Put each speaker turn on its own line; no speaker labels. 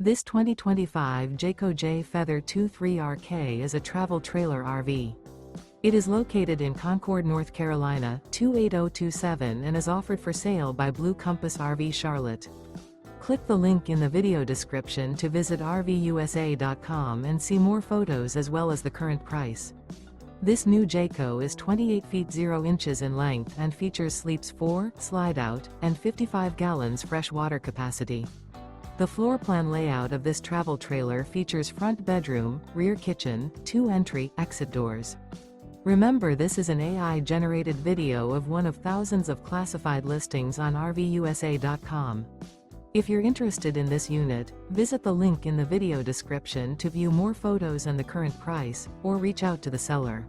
This 2025 Jayco Jay Feather 23RK is a travel trailer RV. It is located in Concord, North Carolina, 28027 and is offered for sale by Blue Compass RV Charlotte. Click the link in the video description to visit RVUSA.com and see more photos as well as the current price. This new Jayco is 28 feet 0 inches in length and features sleeps 4, slide-out, and 55 gallons fresh water capacity. The floor plan layout of this travel trailer features front bedroom, rear kitchen, 2 entry/exit doors. Remember, this is an AI-generated video of one of thousands of classified listings on RVUSA.com. If you're interested in this unit, visit the link in the video description to view more photos and the current price, or reach out to the seller.